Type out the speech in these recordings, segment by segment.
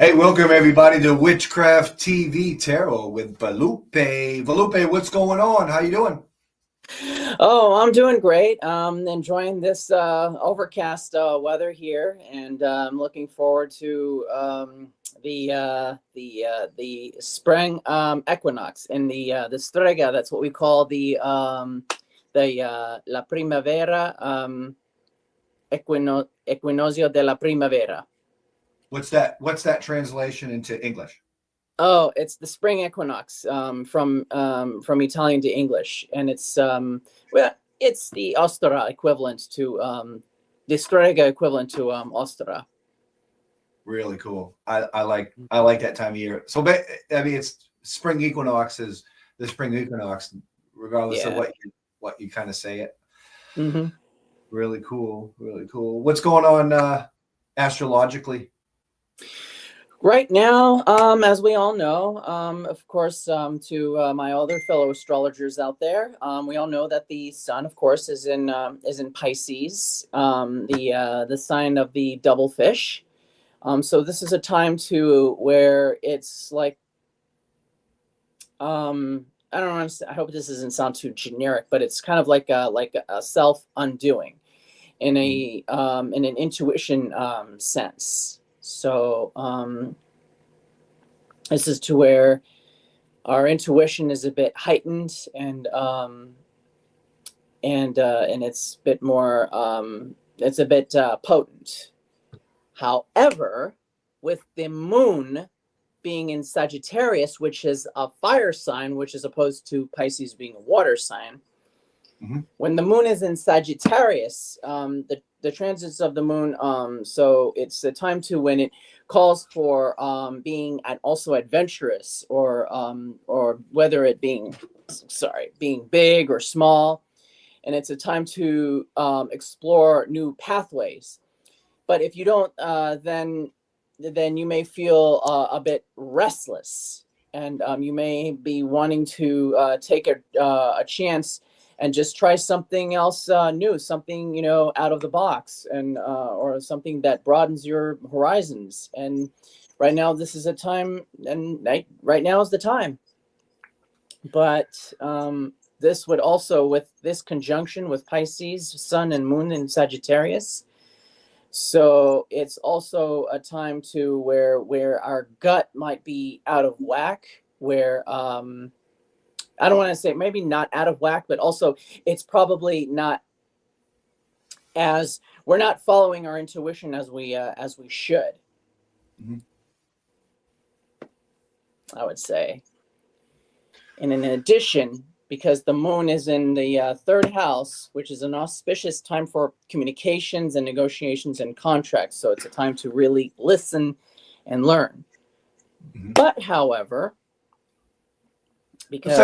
Hey, welcome everybody to Witchcraft TV Tarot with Volpe. Volpe, what's going on? How you doing? Oh, I'm doing great. Enjoying this overcast weather here, and I'm looking forward to the spring equinox in the strega. That's what we call the la primavera, equinoccio della primavera. What's that translation into English? Oh, it's the spring equinox from Italian to English, and it's it's the Ostara equivalent to the Strega equivalent to Ostara. Really cool. I like that time of year. So, I mean, it's spring equinox is the spring equinox, regardless of what you kind of say it. Mm-hmm. Really cool. Really cool. What's going on astrologically? Right now, as we all know, of course, to my other fellow astrologers out there, we all know that the sun, of course, is in Pisces, the sign of the double fish. So this is a time where it's like, I don't know. I hope this doesn't sound too generic, but it's kind of like a self undoing in an intuition sense. So this is to where our intuition is a bit heightened, and it's a bit more it's a bit potent. However, with the moon being in Sagittarius, which is a fire sign, which is opposed to Pisces being a water sign, when the moon is in Sagittarius, the transits of the moon, so it's a time when it calls for being also adventurous, or whether it being big or small, and it's a time to explore new pathways. But if you don't, then you may feel a bit restless, and you may be wanting to take a chance and just try something else new, something out of the box, and or something that broadens your horizons. And right now, this is a time, and right now is the time. But this would also, with this conjunction with Pisces, Sun and Moon in Sagittarius, so it's also a time where our gut might be out of whack, where I don't want to say maybe not out of whack, but also it's probably not we're not following our intuition as we should. I would say. And in addition, because the moon is in the third house, which is an auspicious time for communications and negotiations and contracts. So it's a time to really listen and learn. But however, because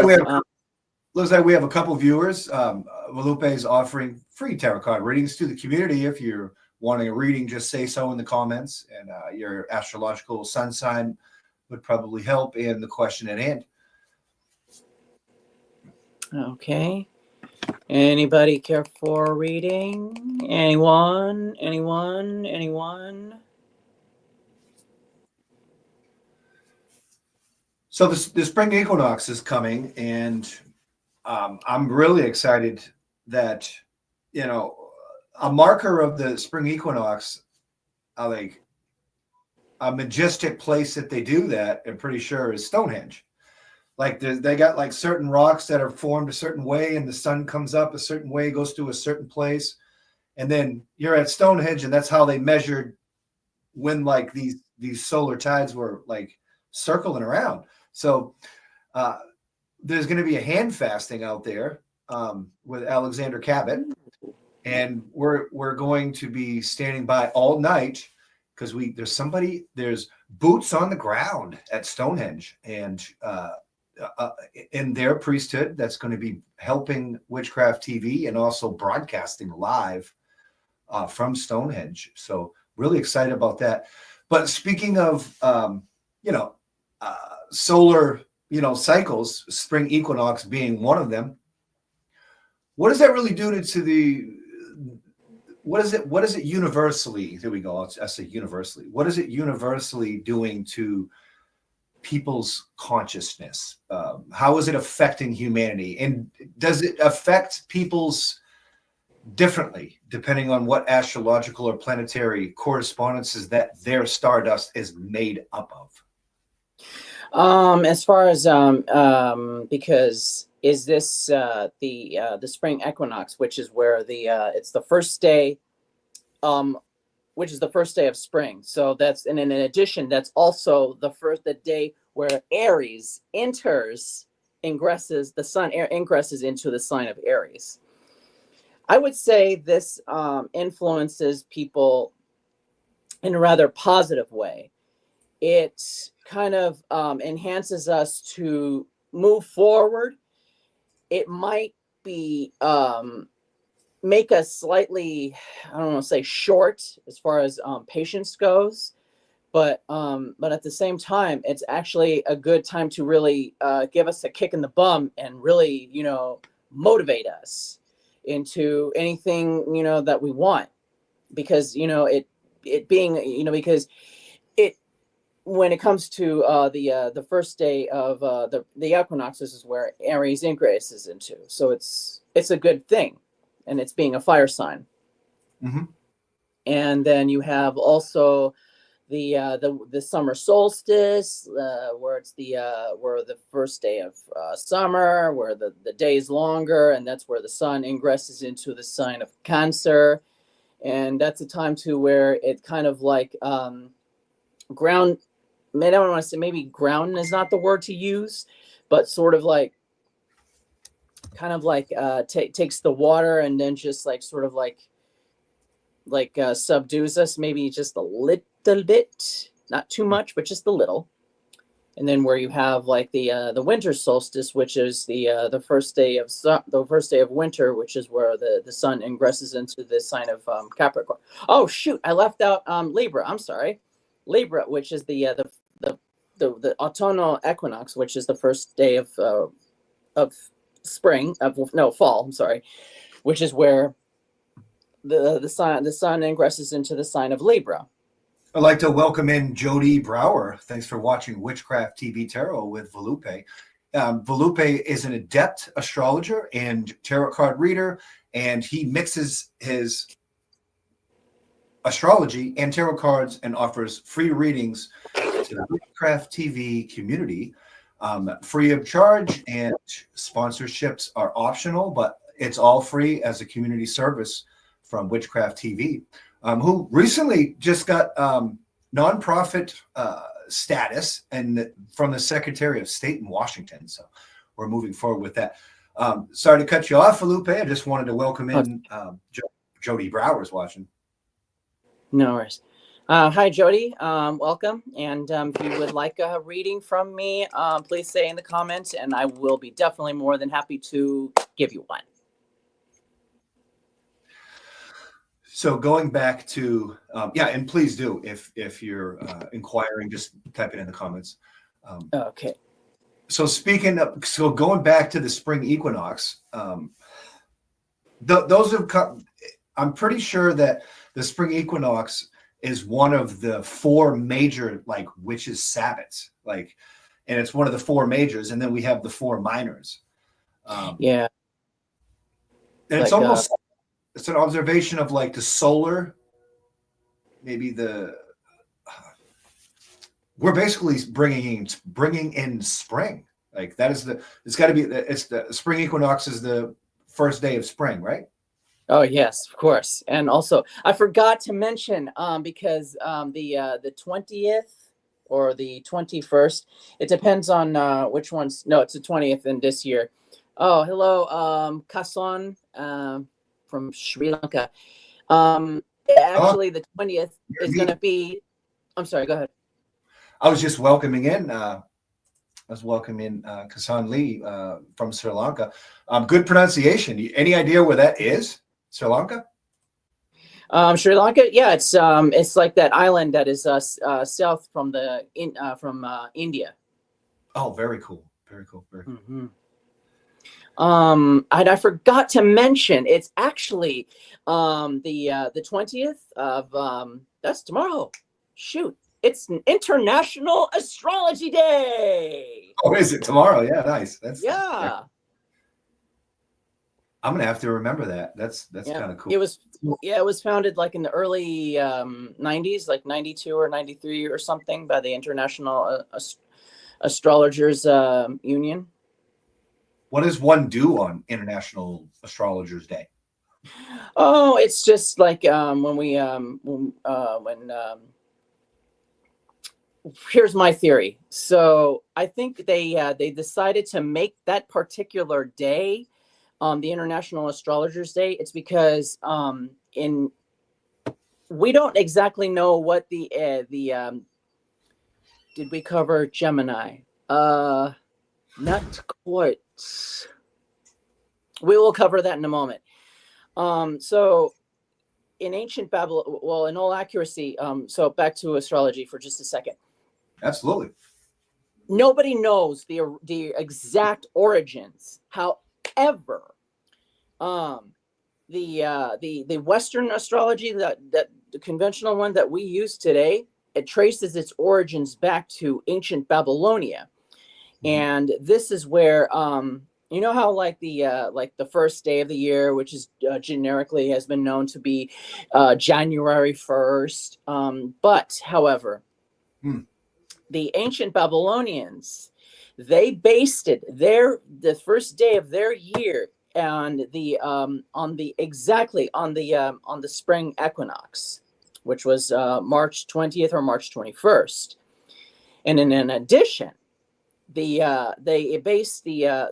looks like we have a couple viewers. Volpe is offering free tarot card readings to the community. If you're wanting a reading, just say so in the comments, and your astrological sun sign would probably help in the question at hand. Okay. Anybody care for a reading? Anyone? So the spring equinox is coming, and I'm really excited that, a marker of the spring equinox, like a majestic place that they do that, I'm pretty sure, is Stonehenge. Like they got like certain rocks that are formed a certain way, and the sun comes up a certain way, goes to a certain place, and then you're at Stonehenge, and that's how they measured when like these solar tides were like circling around. So there's going to be a hand fasting out there with Alexander Cabot, and we're going to be standing by all night, because there's boots on the ground at Stonehenge, and in their priesthood that's going to be helping Witchcraft TV and also broadcasting live from Stonehenge. So really excited about that. But speaking of solar cycles, spring equinox being one of them, what does that really do to what is it universally? There we go. I say universally. What is it universally doing to people's consciousness? How is it affecting humanity? And does it affect people's differently depending on what astrological or planetary correspondences that their stardust is made up of? As far as because is this the spring equinox, which is where the it's the first day, which is the first day of spring. So that's, and in addition, that's also the day where Aries ingresses, the sun ingresses into the sign of Aries. I would say this influences people in a rather positive way. It kind of enhances us to move forward. It might be make us slightly, I don't want to say short as far as patience goes, but at the same time, it's actually a good time to really give us a kick in the bum and really, motivate us into anything, that we want, because, it being, because it, when it comes to the first day of the equinox, this is where Aries ingresses into. So it's a good thing, and it's being a fire sign. Mm-hmm. And then you have also the summer solstice, where it's where the first day of summer, where the day is longer, and that's where the sun ingresses into the sign of Cancer, and that's a time to where it kind of like ground. I don't want to say, maybe ground is not the word to use, but sort of like, kind of like takes the water and then just like sort of like subdues us, maybe just a little bit, not too much, but just a little. And then where you have like the winter solstice, which is the first day of winter, which is where the sun ingresses into the sign of Capricorn. Oh shoot, I left out Libra. I'm sorry, Libra, which is the autumnal equinox, which is the first day of spring, fall. I'm sorry, which is where the sun ingresses into the sign of Libra. I'd like to welcome in Jody Brower. Thanks for watching Witchcraft TV Tarot with Volpe. Volpe is an adept astrologer and tarot card reader, and he mixes his astrology and tarot cards and offers free readings to the Witchcraft TV community, free of charge, and sponsorships are optional, but it's all free as a community service from Witchcraft TV, who recently just got nonprofit status and from the Secretary of State in Washington. So we're moving forward with that. Sorry to cut you off, Felipe. I just wanted to welcome in Jody Brower's watching. No worries. Hi, Jody. Welcome. And if you would like a reading from me, please say in the comments, and I will be definitely more than happy to give you one. So going back to, and please do, if you're inquiring, just type it in the comments. Okay. So going back to the spring equinox, those have come, I'm pretty sure that the spring equinox is one of the four major like witches' Sabbats, and it's one of the four majors, and then we have the four minors. Yeah. And it's almost it's an observation of like the solar, maybe we're basically bringing in spring. Like that is it's got to be it's the spring equinox is the first day of spring, right? Oh yes, of course. And also I forgot to mention because the 20th or the 21st, it depends on which one's. No, it's the 20th in this year. Oh, hello, Kason from Sri Lanka. Actually, the 20th is going to be. I'm sorry. Go ahead. I was just welcoming in. Kasan Lee from Sri Lanka. Good pronunciation. Any idea where that is? Sri Lanka? Sri Lanka. Yeah, it's like that island that is south from India. Oh, very cool. Very cool. Very cool. Mm-hmm. And I forgot to mention, it's actually the 20th of that's tomorrow. Shoot, it's an International Astrology Day. Oh, is it tomorrow? Yeah, nice. That's Yeah. I'm gonna have to remember that. That's Yeah. kind of cool. It was founded like in the early 90s, like 92 or 93 or something, by the International Astrologers Union. What does one do on International Astrologers Day? Oh, it's just like here's my theory. So I think they decided to make that particular day the International Astrologers Day. It's because we don't exactly know what did we cover Gemini? Not quite. We will cover that in a moment. So in ancient Babylon, well, in all accuracy, so back to astrology for just a second. Absolutely. Nobody knows the exact origins. However, the Western astrology, that the conventional one that we use today, it traces its origins back to ancient Babylonia. And this is where you know how like the first day of the year, which is generically has been known to be January 1st, but however, the ancient Babylonians, they based it the first day of their year on the spring equinox, which was March 20th or March 21st. And in addition, they based the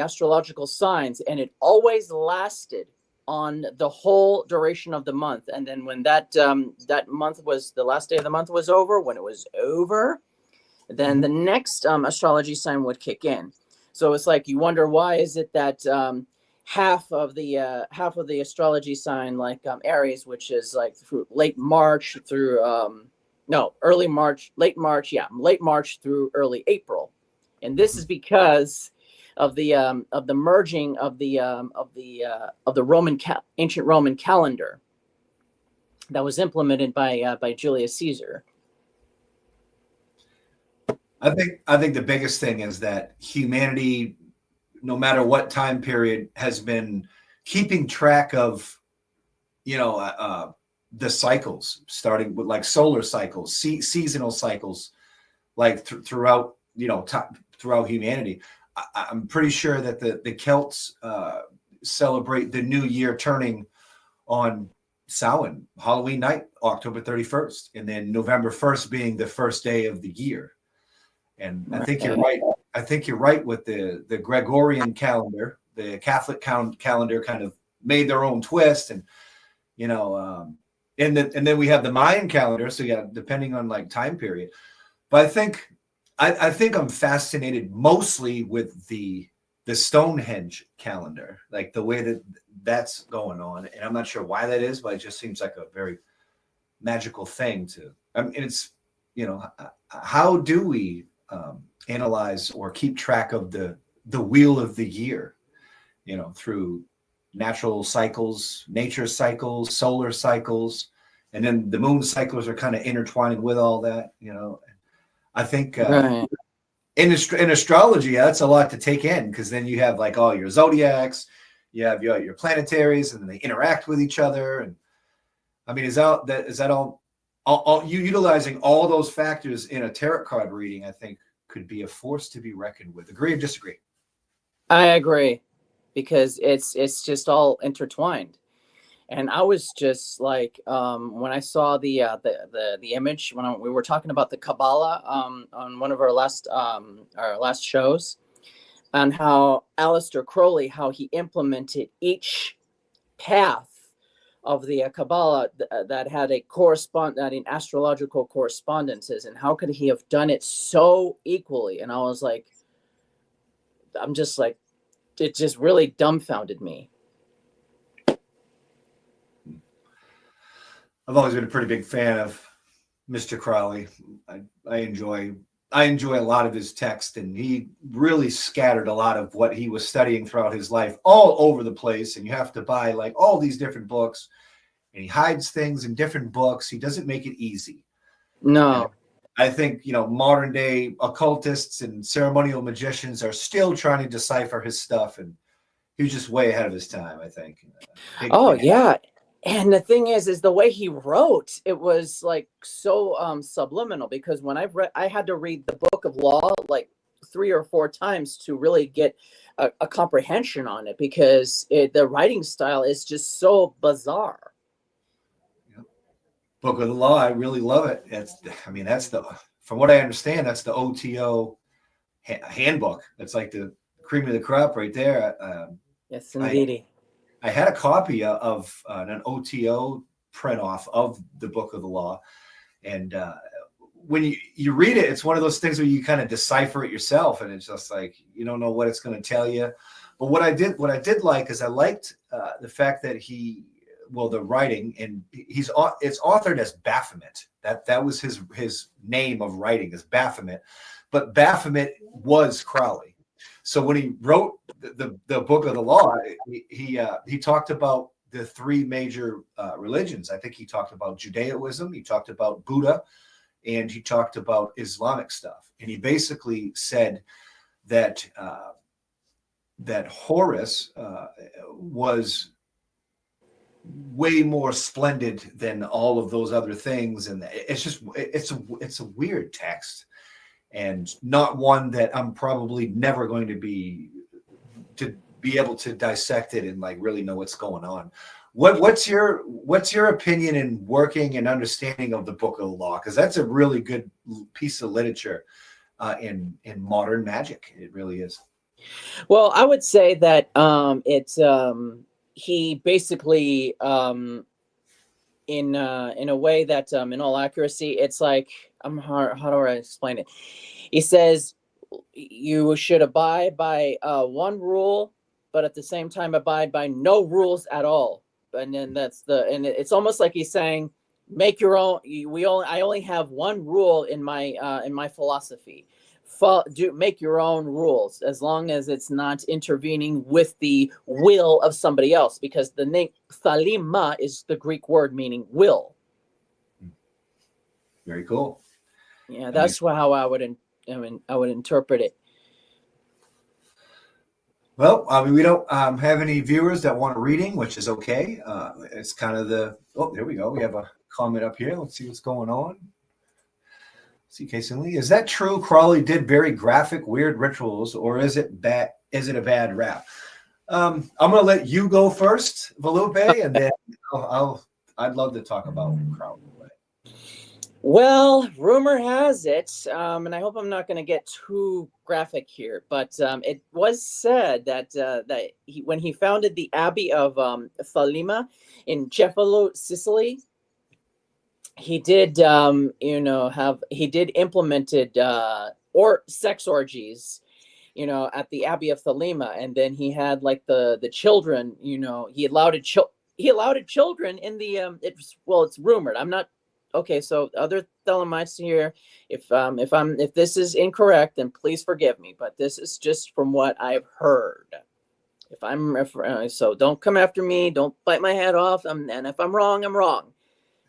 astrological signs, and it always lasted on the whole duration of the month. And then when that month was, the last day of the month was over, when it was over, then the next astrology sign would kick in. So it's like, you wonder, why is it that half of the astrology sign, like Aries, which is like through late March through late March through early April, and this is because of the merging of the ancient Roman calendar that was implemented by Julius Caesar. I think the biggest thing is that humanity, no matter what time period, has been keeping track of, the cycles, starting with like solar cycles, seasonal cycles, like throughout, throughout humanity. I'm pretty sure that the Celts celebrate the new year turning on Samhain, Halloween night, October 31st, and then November 1st being the first day of the year. And I think you're right. I think you're right with the Gregorian calendar. The Catholic calendar kind of made their own twist, and and then we have the Mayan calendar. So yeah, depending on like time period. But I think I'm fascinated mostly with the Stonehenge calendar, like the way that that's going on, and I'm not sure why that is, but it just seems like a very magical thing to. I mean, it's how do we analyze or keep track of the wheel of the year, through natural cycles, nature cycles, solar cycles, and then the moon cycles are kind of intertwining with all that. I think in astrology, that's a lot to take in, because then you have like all your zodiacs, you have your planetaries, and then they interact with each other. And I mean, is that all you utilizing all those factors in a tarot card reading? I think could be a force to be reckoned with. Agree or disagree? I agree, because it's just all intertwined. And I was just like, when I saw the image, when we were talking about the Kabbalah on one of our last shows, and how Aleister Crowley, how he implemented each path of the Kabbalah that had in astrological correspondences, and how could he have done it so equally? And I was like, I'm just like, it just really dumbfounded me. I've always been a pretty big fan of Mr. Crowley. I enjoy I enjoy a lot of his text, and he really scattered a lot of what he was studying throughout his life all over the place. And you have to buy like all these different books, and he hides things in different books. He doesn't make it easy. And No. I think, modern day occultists and ceremonial magicians are still trying to decipher his stuff, and he was just way ahead of his time, I think. Oh yeah. And the thing is the way he wrote, it was like so subliminal, because when I had to read the Book of Law like 3 or 4 times to really get a comprehension on it, because the writing style is just so bizarre. Book of the Law, I really love it. From what I understand, that's the OTO handbook. That's like the cream of the crop right there. Yes, indeed. I had a copy of an OTO print off of the Book of the Law, and when you read it, it's one of those things where you kind of decipher it yourself, and it's just like you don't know what it's going to tell you. But what I did like is I liked the fact that the writing, and it's authored as Baphomet. That was his name of writing, is Baphomet, but Baphomet was Crowley. So when he wrote the Book of the Law, he talked about the 3 major religions. I think he talked about Judaism, he talked about Buddha, and he talked about Islamic stuff. And he basically said that that Horus was way more splendid than all of those other things, and it's a weird text, and not one that I'm probably never going to be able to dissect it and like really know what's going on. What's your opinion in working and understanding of the Book of the Law? Because that's a really good piece of literature in modern magic. It really is. Well, I would say that he basically in a way that in all accuracy, it's like how do I explain it? He says you should abide by one rule, but at the same time abide by no rules at all. And then it's almost like he's saying, make your own. I only have one rule in my philosophy. Make your own rules, as long as it's not intervening with the will of somebody else, because the name thalima is the Greek word meaning will. Very cool. Yeah, that's how I would interpret it. Well, we don't have any viewers that want a reading, which is okay. It's kind of there we go. We have a comment up here. Let's see what's going on. CK Lee, is that true? Crowley did very graphic, weird rituals, or is it bad? Is it a bad rap? I'm going to let you go first, Volpe, and then I'd love to talk about Crowley. Well, rumor has it, and I hope I'm not going to get too graphic here, but it was said that when he founded the Abbey of Thalima in Cefalo, Sicily, he did implemented or sex orgies, at the Abbey of Thalima, and then he had like the children, he allowed children in the it's rumored. I'm not. Okay, so other Thelemites here, if this is incorrect, then please forgive me. But this is just from what I've heard. So don't come after me. Don't bite my head off. And if I'm wrong, I'm wrong.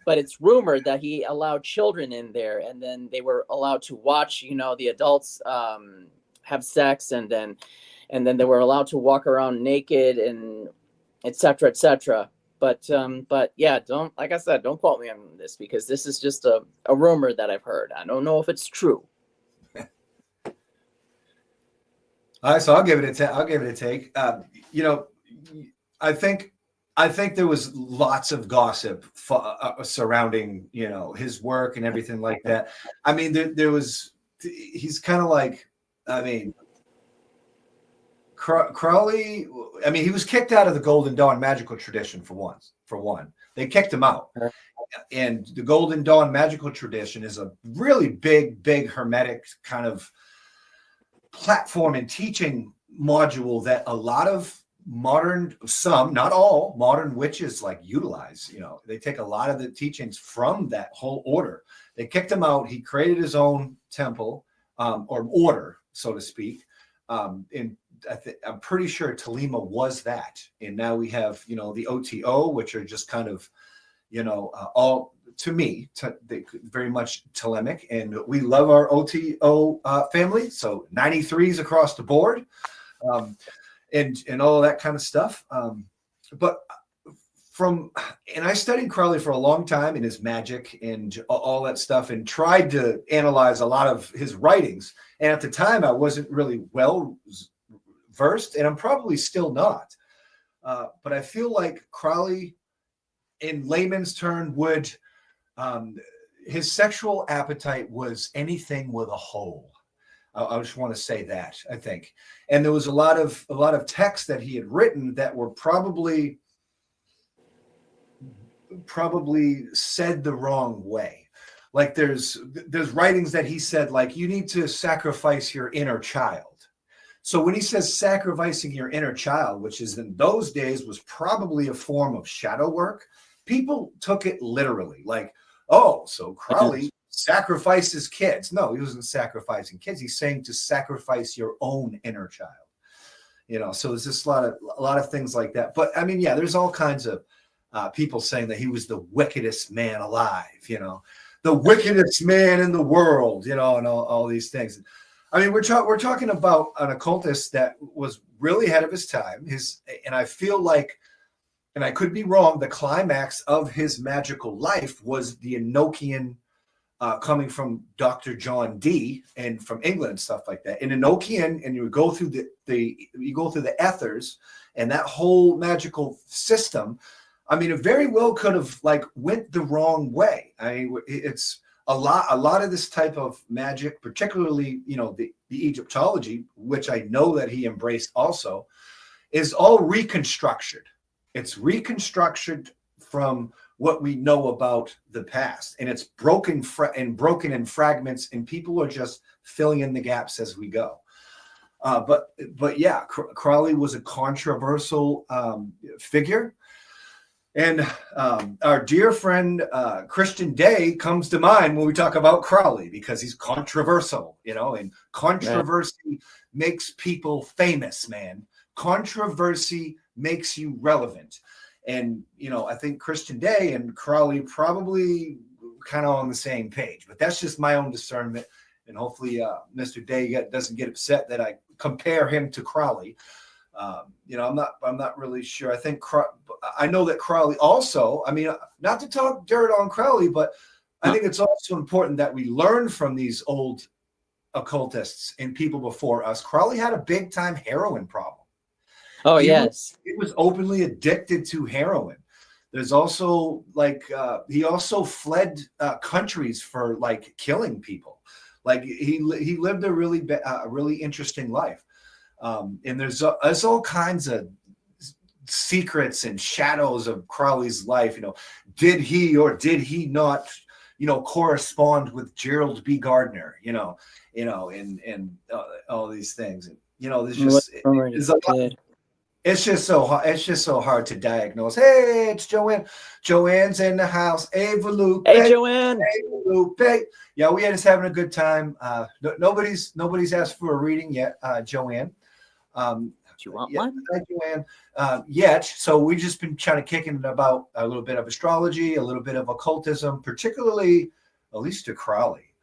But it's rumored that he allowed children in there, and then they were allowed to watch, the adults have sex, and then they were allowed to walk around naked, and et cetera, et cetera. But yeah, don't quote me on this, because this is just a rumor that I've heard. I don't know if it's true. All right, so I'll give it a take. I think there was lots of gossip surrounding his work and everything like that. I mean, he's kind of like, Crowley, he was kicked out of the Golden Dawn magical tradition for one. They kicked him out. And the Golden Dawn magical tradition is a really big hermetic kind of platform and teaching module that a lot of some, not all, modern witches utilize. They take a lot of the teachings from that whole order. They kicked him out. He created his own temple or order, so to speak. And I'm pretty sure Thelema was that. And now we have, you know, the OTO, which are just kind of, you know, all to me, very much Thelemic. And we love our OTO family. So 93s across the board, and all of that kind of stuff. But and I studied Crowley for a long time and his magic and all that stuff, and tried to analyze a lot of his writings. And at the time, I wasn't really well versed, and I'm probably still not. But I feel like Crowley, in layman's term, would his sexual appetite was anything with a hole. I just want to say that, I think. And there was a lot of texts that he had written that were probably said the wrong way. Like there's writings that he said, like, you need to sacrifice your inner child. So when he says sacrificing your inner child, which is in those days was probably a form of shadow work, people took it literally. Like, oh, so Crowley sacrifices kids. No, he wasn't sacrificing kids. He's saying to sacrifice your own inner child. You know, so there's just a lot of things like that. But I mean, yeah, there's all kinds of people saying that he was the wickedest man alive, you know, the wickedest man in the world, you know, and all these things. I mean, we're talking about an occultist that was really ahead of his time. And I feel like, and I could be wrong, the climax of his magical life was the Enochian coming from Dr. John Dee and from England and stuff like that. In Enochian, and you would go through the ethers and that whole magical system. I mean, it very well could have like went the wrong way. I mean, it's a lot of this type of magic, particularly, you know, the Egyptology, which I know that he embraced also, is all reconstructed. It's reconstructed from what we know about the past, and it's broken in fragments, and people are just filling in the gaps as we go. But yeah, Crowley was a controversial figure. And our dear friend Christian Day comes to mind when we talk about Crowley, because he's controversial, you know, and controversy makes people famous, man. Controversy makes you relevant. And, you know, I think Christian Day and Crowley probably kind of on the same page, but that's just my own discernment. And hopefully Mr. Day doesn't get upset that I compare him to Crowley. You know, I'm not really sure. I know that Crowley also, I mean, not to talk dirt on Crowley, but I think it's also important that we learn from these old occultists and people before us. Crowley had a big time heroin problem. Oh, yes. He was openly addicted to heroin. There's also like, he also fled countries for like killing people. Like he lived a really interesting life. And there's all kinds of secrets and shadows of Crowley's life. You know, did he or did he not, you know, correspond with Gerald B. Gardner? You know, and all these things. And you know, there's just it's just so hard. It's just so hard to diagnose. Hey, it's Joanne. Joanne's in the house. Hey, Volpe. Hey, Joanne. Hey, Volpe. Yeah, we are just having a good time. Nobody's asked for a reading yet, Joanne. Do you want one? Hi, Joanne. Yet. So we've just been trying to kick it about a little bit of astrology, a little bit of occultism, particularly Aleister Crowley.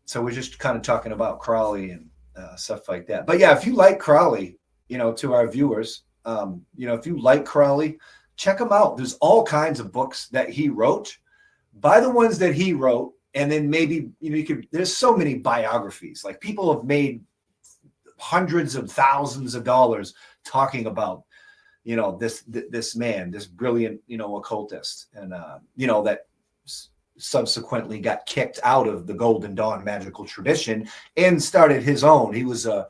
So we're just kind of talking about Crowley and stuff like that. But yeah, if you like Crowley, you know, to our viewers, you know, if you like Crowley, check him out. There's all kinds of books that he wrote. Buy the ones that he wrote, and then maybe, you know, there's so many biographies. Like people have made hundreds of thousands of dollars talking about, you know, this man, this brilliant, you know, occultist, and you know, that subsequently got kicked out of the Golden Dawn magical tradition and started his own. He was a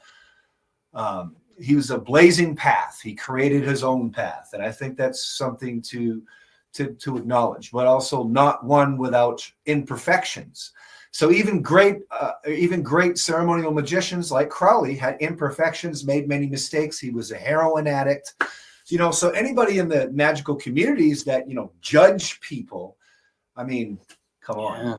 blazing path. He created his own path, and I think that's something to acknowledge, but also not one without imperfections. So even great ceremonial magicians like Crowley had imperfections, made many mistakes. He was a heroin addict, you know. So anybody in the magical communities that, you know, judge people, I mean, come on.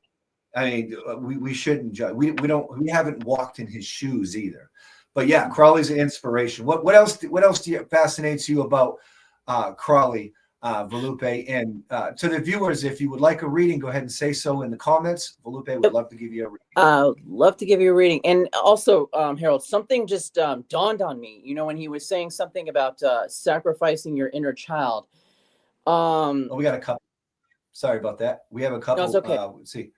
I mean, we shouldn't judge. We haven't walked in his shoes either. But yeah, Crawley's an inspiration. What else fascinates you about Crawley, Volpe? And to the viewers, if you would like a reading, go ahead and say so in the comments. Volpe would love to give you a reading. Love to give you a reading. And also, Harold, something just dawned on me. You know, when he was saying something about sacrificing your inner child. We got a couple. Sorry about that. We have a couple. No, it's okay. Let's see.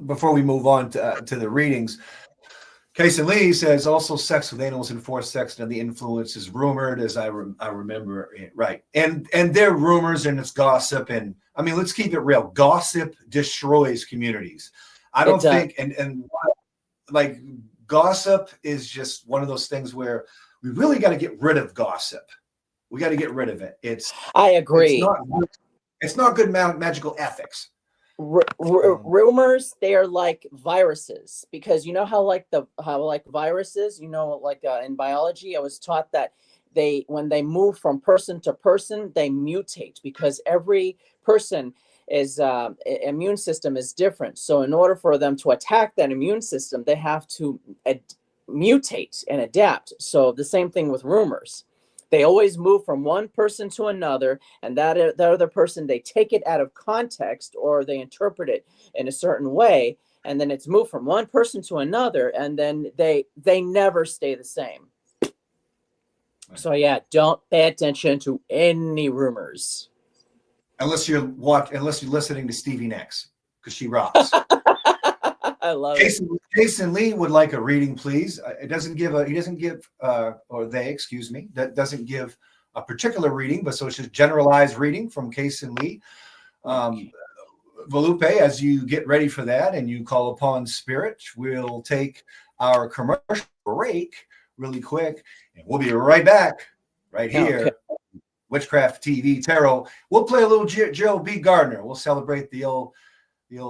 Before we move on to the readings, Kason Lee says also sex with animals and forced sex and the influence is rumored, as I remember it right. And they're rumors and it's gossip. And I mean, let's keep it real. Gossip destroys communities. I don't think and like gossip is just one of those things where we really got to get rid of gossip. We got to get rid of it. I agree. It's not good magical ethics. Rumors, they are like viruses, because you know how viruses, you know, like in biology, I was taught that when they move from person to person, they mutate, because every person is immune system is different. So in order for them to attack that immune system, they have to mutate and adapt. So the same thing with rumors. They always move from one person to another, and that other person, they take it out of context or they interpret it in a certain way, and then it's moved from one person to another, and then they never stay the same. Right. So yeah, don't pay attention to any rumors. Unless you're listening to Stevie Nicks, because she rocks. I love it. Kason Lee would like a reading, please. That doesn't give a particular reading, but so it's just generalized reading from Kason Lee. Volpe, as you get ready for that and you call upon spirit, we'll take our commercial break really quick, and we'll be right back right here. Okay. Witchcraft TV Tarot. We'll play a little Joe B. Gardner. We'll celebrate the old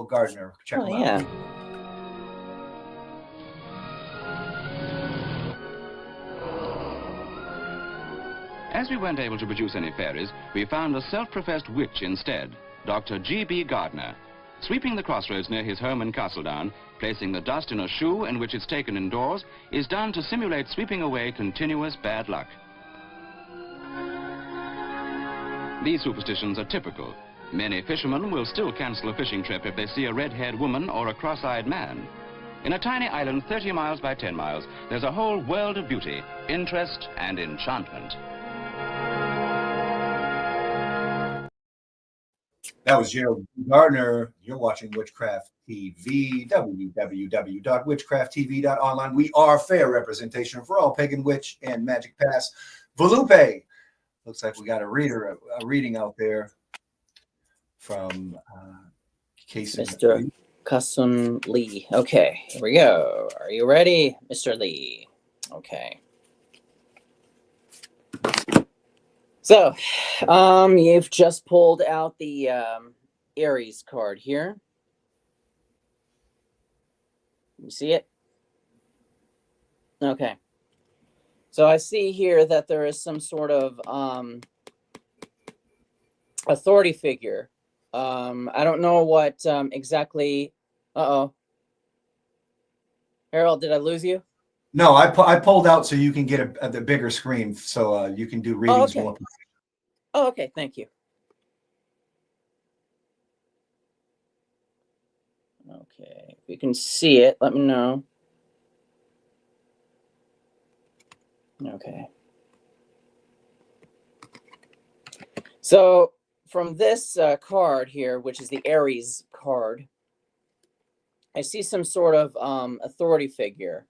Gardner. Check him out. As we weren't able to produce any fairies, we found a self-professed witch instead, Dr. G.B. Gardner. Sweeping the crossroads near his home in Castledown, placing the dust in a shoe in which it's taken indoors, is done to simulate sweeping away continuous bad luck. These superstitions are typical. Many fishermen will still cancel a fishing trip if they see a red-haired woman or a cross-eyed man. In a tiny island 30 miles by 10 miles, there's a whole world of beauty, interest, and enchantment. That was Gerald Gardner. You're watching Witchcraft TV, www.witchcrafttv.online. We are fair representation for all pagan witch and magic past. Volpe, looks like we got a reading out there from Mr. Kason Lee. Okay, here we go. Are you ready, Mr. Lee? Okay. So, you've just pulled out the Aries card here. You see it? Okay. So I see here that there is some sort of authority figure. I don't know what exactly. Uh-oh. Harold, did I lose you? No, I pulled out so you can get the bigger screen, so you can do readings more. Oh, okay. Thank you. Okay. If you can see it, let me know. Okay. So from this card here, which is the Aries card, I see some sort of authority figure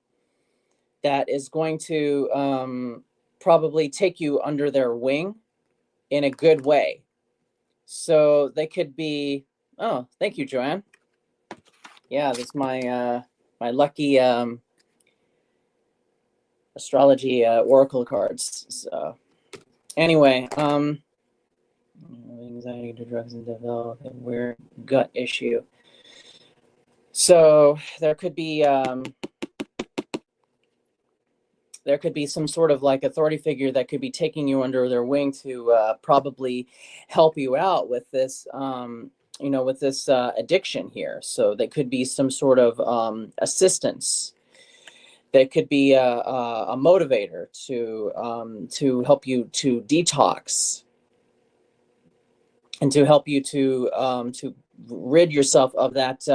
that is going to probably take you under their wing in a good way. So they could be, oh, thank you, Joanne. Yeah, that's my my lucky astrology oracle cards. So anyway, anxiety to drugs and develop a weird gut issue. So there could be there could be some sort of like authority figure that could be taking you under their wing to probably help you out with this, with this addiction here. So there could be some sort of assistance. There could be a motivator to help you to detox and to help you to rid yourself of that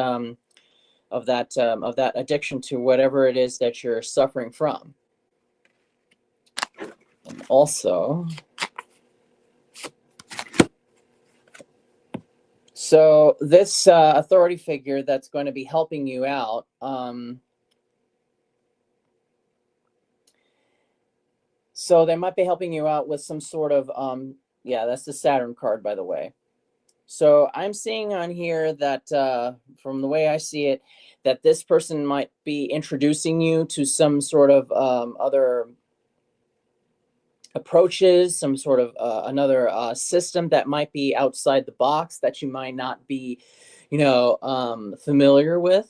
addiction to whatever it is that you're suffering from. And also, so this authority figure that's going to be helping you out, so they might be helping you out with some sort of, yeah, that's the Saturn card, by the way. So I'm seeing on here that, from the way I see it, that this person might be introducing you to some sort of other approaches, some sort of another system that might be outside the box that you might not be, familiar with.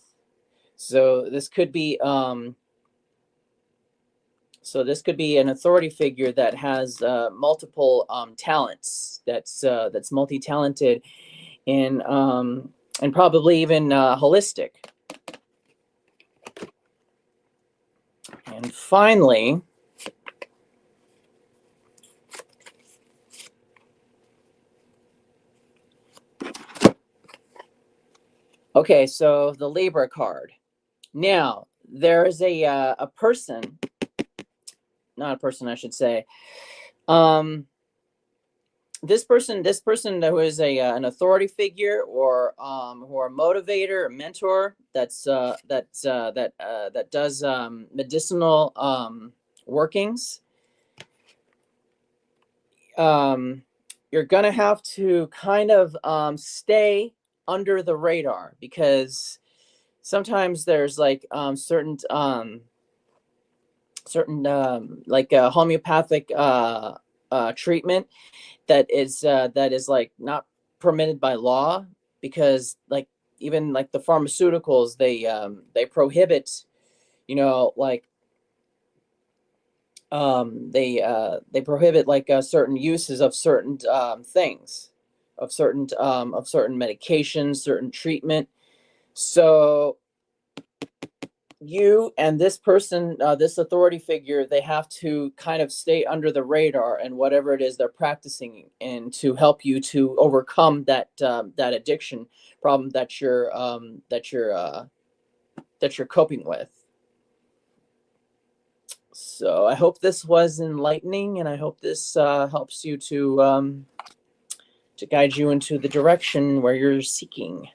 So this could be an authority figure that has multiple talents. That's multi-talented and probably even holistic. And finally, okay, so the Libra card. Now, there is a person, not a person, I should say. This person who is an authority figure or a motivator, a mentor that does medicinal workings. You're gonna have to kind of stay under the radar, because sometimes there's like certain homeopathic treatment that is like not permitted by law, because like even like the pharmaceuticals, they prohibit, they prohibit like certain uses of certain things, of certain medications, certain treatment. So you and this person, this authority figure, they have to kind of stay under the radar and whatever it is they're practicing, and to help you to overcome that addiction problem that you're coping with. So I hope this was enlightening, and I hope this helps you to guide you into the direction where you're seeking.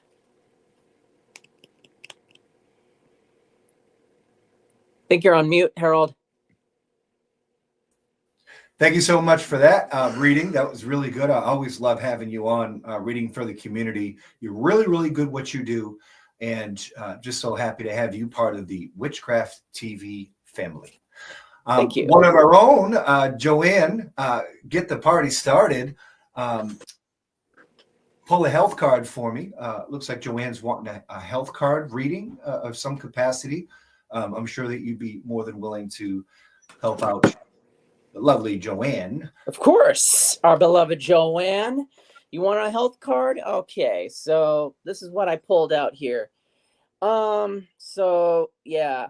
I think you're on mute, Harold. Thank you so much for that reading. That was really good. I always love having you on reading for the community. You're really, really good what you do. And just so happy to have you part of the Witchcraft TV family. Thank you. One of our own, Joanne, get the party started. Pull a health card for me. Looks like Joanne's wanting a health card reading of some capacity. I'm sure that you'd be more than willing to help out the lovely Joanne. Of course, our beloved Joanne. You want a health card? Okay, so this is what I pulled out here. So yeah,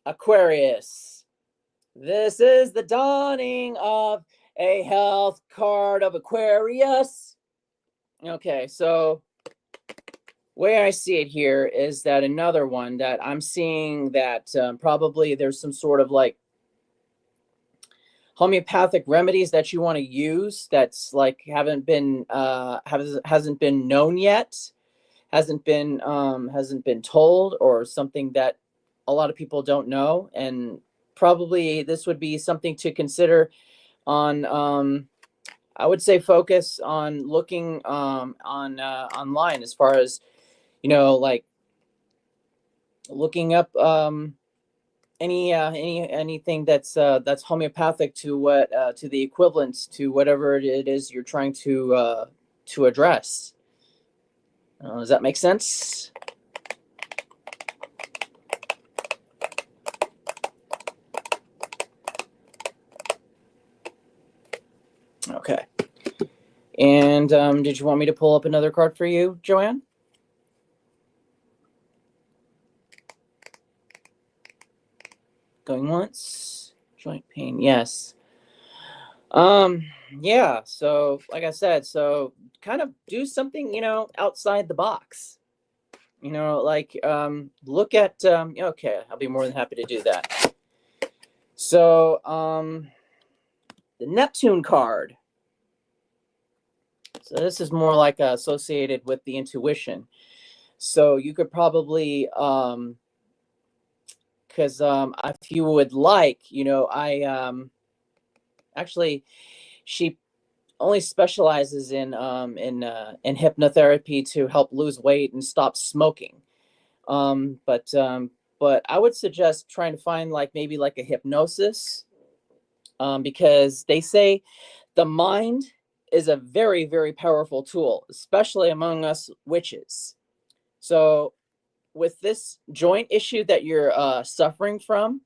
Aquarius. This is the dawning of a health card of Aquarius. Okay, so way I see it here is that another one that I'm seeing that probably there's some sort of like homeopathic remedies that you want to use that's like hasn't been known yet, hasn't been told, or something that a lot of people don't know. And probably this would be something to consider on I would say focus on looking online, as far as like looking up anything that's homeopathic to what to the equivalent to whatever it is you're trying to address. Does that make sense? And did you want me to pull up another card for you, Joanne? Going once. Joint pain, yes. Yeah, so like I said, so kind of do something, outside the box. Like look at okay, I'll be more than happy to do that. So the Neptune card. So this is more like associated with the intuition. So you could probably because if you would like, I actually, she only specializes in hypnotherapy to help lose weight and stop smoking. But I would suggest trying to find maybe a hypnosis, because they say the mind is a very, very powerful tool, especially among us witches. So with this joint issue that you're suffering from,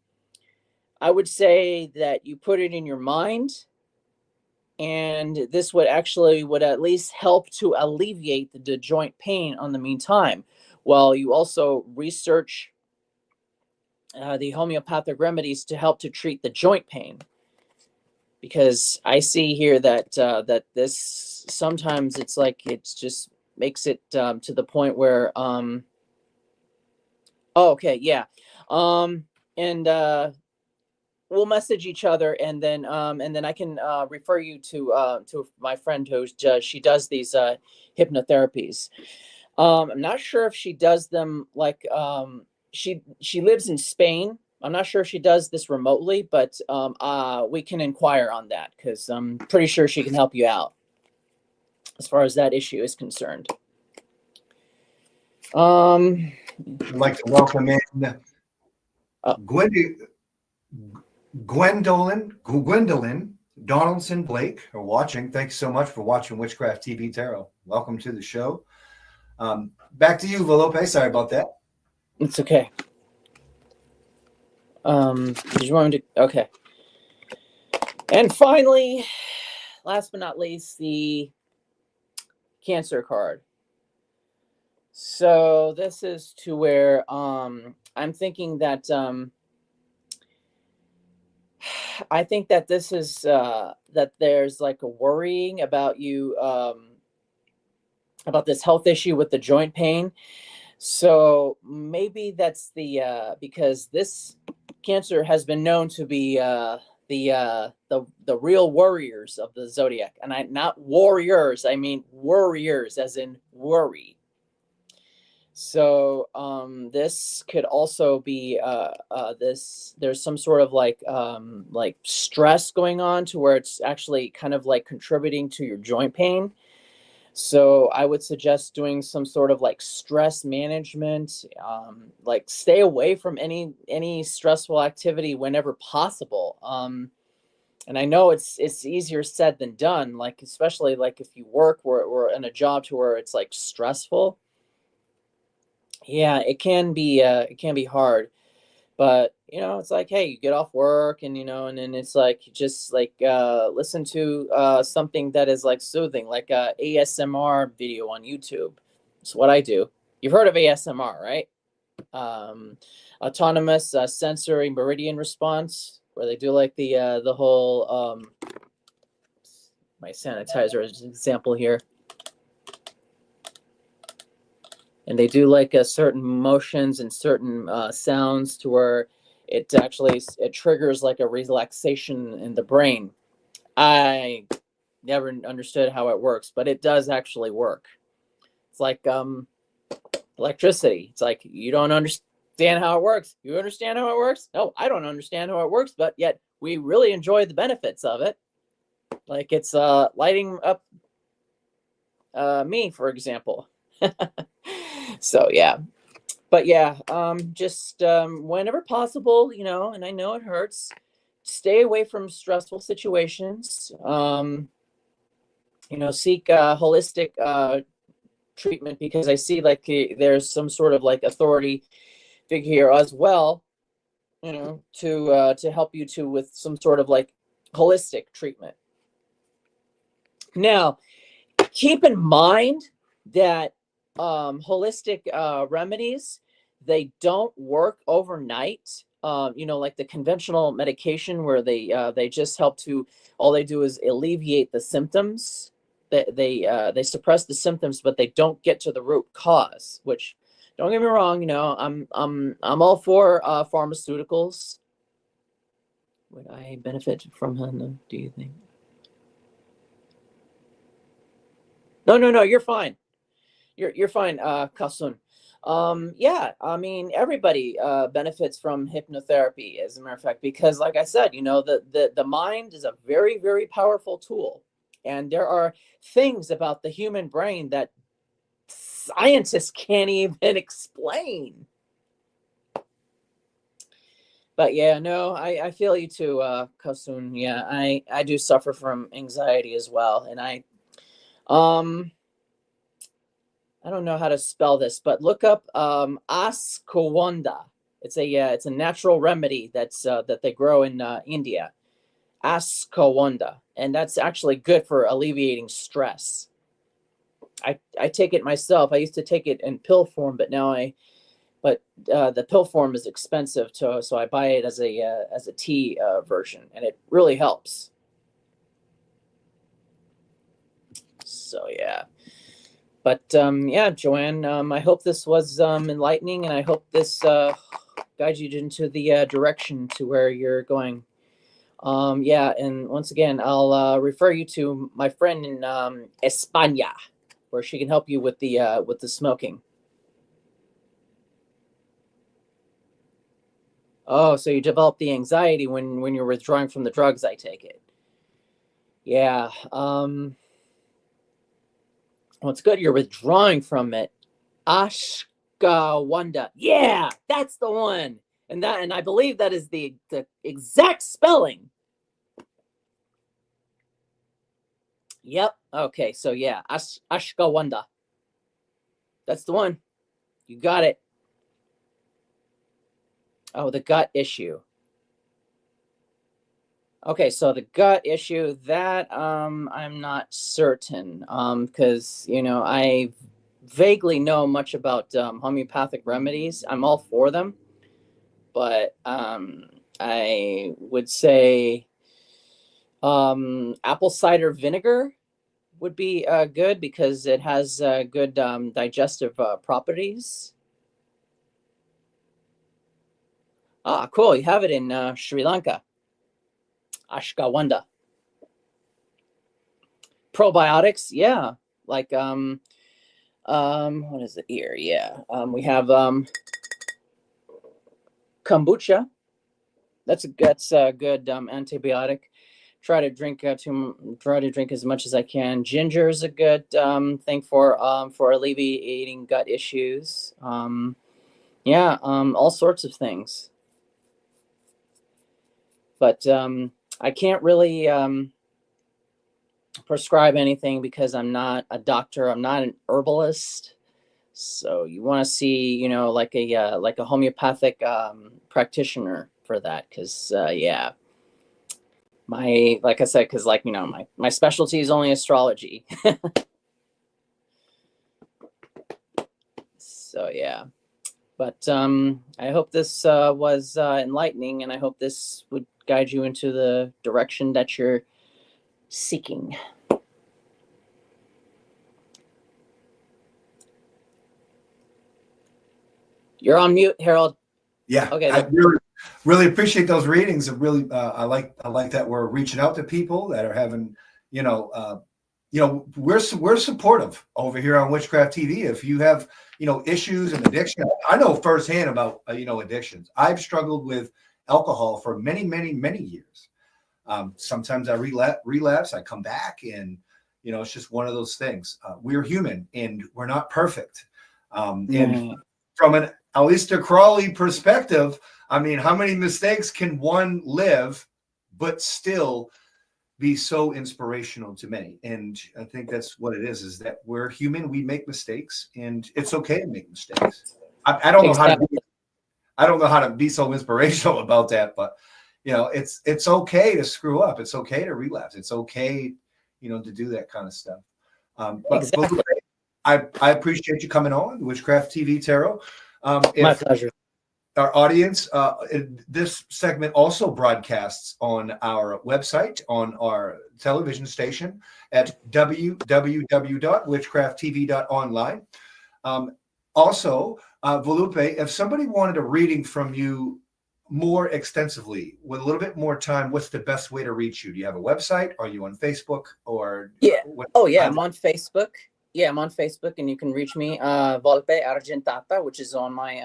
I would say that you put it in your mind, and this would at least help to alleviate the joint pain on the meantime, while you also research the homeopathic remedies to help to treat the joint pain. Because I see here that that this sometimes it's just makes it to the point where oh, okay, yeah, and we'll message each other, and then I can refer you to my friend who she does these hypnotherapies. I'm not sure if she does them she lives in Spain. I'm not sure if she does this remotely, but we can inquire on that, because I'm pretty sure she can help you out as far as that issue is concerned. I'd like to welcome in Gwendolyn Donaldson Blake are watching. Thanks so much for watching Witchcraft TV Tarot. Welcome to the show. Back to you, Volpe. Sorry about that. It's okay. Did you want me to? Okay. And finally, last but not least, the Cancer card. So this is to where I'm thinking that I think that this is that there's a worrying about you about this health issue with the joint pain. So maybe that's the because this Cancer has been known to be the real warriors of the zodiac, and not warriors, I mean worriers, as in worry. So this could also be there's some sort of stress going on to where it's actually kind of contributing to your joint pain. So I would suggest doing some sort of stress management, stay away from any stressful activity whenever possible. And I know it's easier said than done, especially if you work or in a job to where it's stressful. Yeah, it can be hard, but it's hey, you get off work, and and then it's you just listen to something that is soothing, like a ASMR video on YouTube. It's what I do. You've heard of ASMR, right? Autonomous sensory meridian response, where they do the whole my sanitizer as an example here. And they do certain motions and certain sounds to where it triggers a relaxation in the brain. I never understood how it works, but it does actually work. It's like electricity. It's you don't understand how it works. You understand how it works? No, I don't understand how it works, but yet we really enjoy the benefits of it. It's lighting up me, for example. So yeah, but yeah, just whenever possible, and I know it hurts, stay away from stressful situations. Seek holistic treatment, because I see there's some sort of authority figure here as well, to help you with some sort of holistic treatment. Now, keep in mind that holistic remedies, they don't work overnight. Like the conventional medication where they just help to, all they do is alleviate the symptoms. They suppress the symptoms, but they don't get to the root cause. Which, don't get me wrong, I'm all for pharmaceuticals. Would I benefit from them? Do you think? No, you're fine. You're fine, Kasun. Yeah, I mean, everybody benefits from hypnotherapy, as a matter of fact, because like I said, the mind is a very, very powerful tool. And there are things about the human brain that scientists can't even explain. But yeah, no, I feel you too, Kasun. Yeah, I do suffer from anxiety as well. And I don't know how to spell this, but look up Ashwagandha. It's a natural remedy that they grow in India. Ashwagandha, and that's actually good for alleviating stress. I take it myself. I used to take it in pill form, but now the pill form is expensive, so I buy it as a tea version, and it really helps. So yeah. But yeah, Joanne, I hope this was enlightening, and I hope this guides you into the direction to where you're going. Yeah, and once again, I'll refer you to my friend in España, where she can help you with the smoking. Oh, so you develop the anxiety when you're withdrawing from the drugs, I take it. Yeah. Well, it's good you're withdrawing from it. Ashwagandha. Yeah, that's the one. And I believe that is the exact spelling. Yep. Okay, so yeah, Ashwagandha. That's the one. You got it. Oh, the gut issue. Okay, so the gut issue, that I'm not certain, because I vaguely know much about homeopathic remedies. I'm all for them, but I would say apple cider vinegar would be good because it has good digestive properties. Ah, cool. You have it in Sri Lanka. Ashwagandha. Probiotics, yeah. Like what is it here? Yeah. We have kombucha. That's a good antibiotic. Try to drink as much as I can. Ginger is a good thing for alleviating gut issues. Yeah, all sorts of things. But I can't really prescribe anything because I'm not a doctor. I'm not an herbalist. So you want to see, like a homeopathic practitioner for that, because yeah, like I said, because my specialty is only astrology. So yeah, but I hope this was enlightening, and I hope this would guide you into the direction that you're seeking. You're on mute, Harold. Yeah. Okay. I really appreciate those readings. Really, I like that we're reaching out to people that are having, we're supportive over here on Witchcraft TV. If you have, issues and addiction, I know firsthand about, addictions. I've struggled with alcohol for many, many, many years. Sometimes I relapse, I come back, and, it's just one of those things. We're human and we're not perfect. And from an Aleister Crowley perspective, I mean, how many mistakes can one live, but still be so inspirational to many? And I think that's what it is that we're human. We make mistakes, and it's okay to make mistakes. I don't know how to be so inspirational about that, but it's okay to screw up. It's okay to relapse. It's okay, to do that kind of stuff. But Exactly. I appreciate you coming on Witchcraft TV Tarot. My pleasure. Our audience, this segment also broadcasts on our website, on our television station at www.witchcrafttv.online. Also, Volpe, if somebody wanted a reading from you more extensively, with a little bit more time, what's the best way to reach you? Do you have a website? Are you on Facebook? Or Yeah. Oh, yeah. I'm on Facebook. Yeah, I'm on Facebook, and you can reach me, Volpe Argentata, which is on my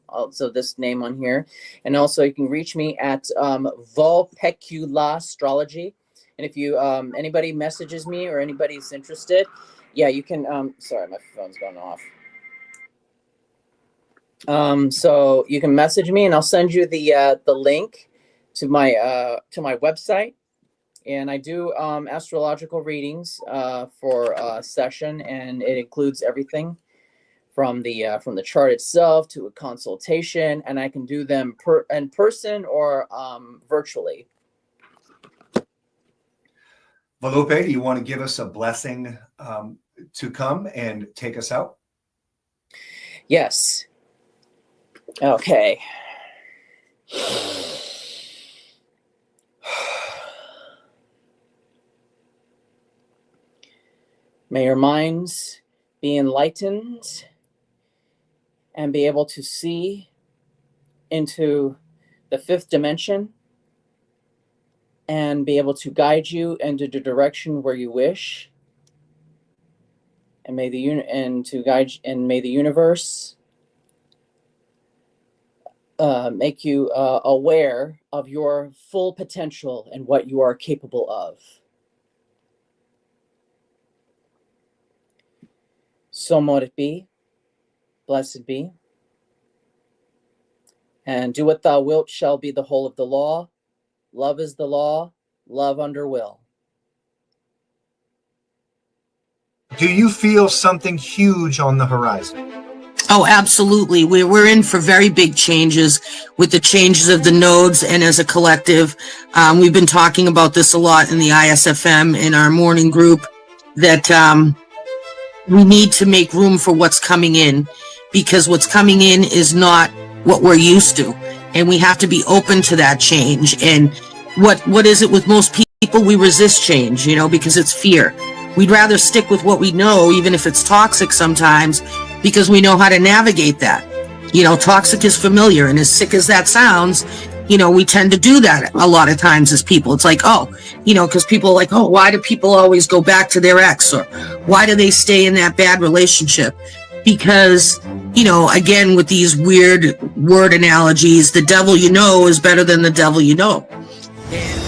also this name on here, and also you can reach me at Volpecula Astrology. And if you anybody messages me or anybody's interested, yeah, you can. Sorry, my phone's going off. So you can message me, and I'll send you the link to my website. And I do astrological readings for a session, and it includes everything from the chart itself to a consultation, and I can do them in person or virtually. Volpe, do you want to give us a blessing to come and take us out? Yes. Okay. May your minds be enlightened and be able to see into the fifth dimension and be able to guide you into the direction where you wish. And may the universe make you aware of your full potential and what you are capable of. So mote it be, blessed be. And do what thou wilt shall be the whole of the law. Love is the law, love under will. Do you feel something huge on the horizon? Oh, absolutely. We're in for very big changes with the changes of the nodes, and as a collective, we've been talking about this a lot in the ISFM in our morning group, that we need to make room for what's coming in, because what's coming in is not what we're used to, and we have to be open to that change. And what is it with most people? We resist change, because it's fear. We'd rather stick with what we know, even if it's toxic sometimes, because we know how to navigate that. Toxic is familiar, and as sick as that sounds, we tend to do that a lot of times as people. It's like, because people are like, oh, why do people always go back to their ex? Or why do they stay in that bad relationship? Because, again, with these weird word analogies, the devil you know is better than the devil you know. And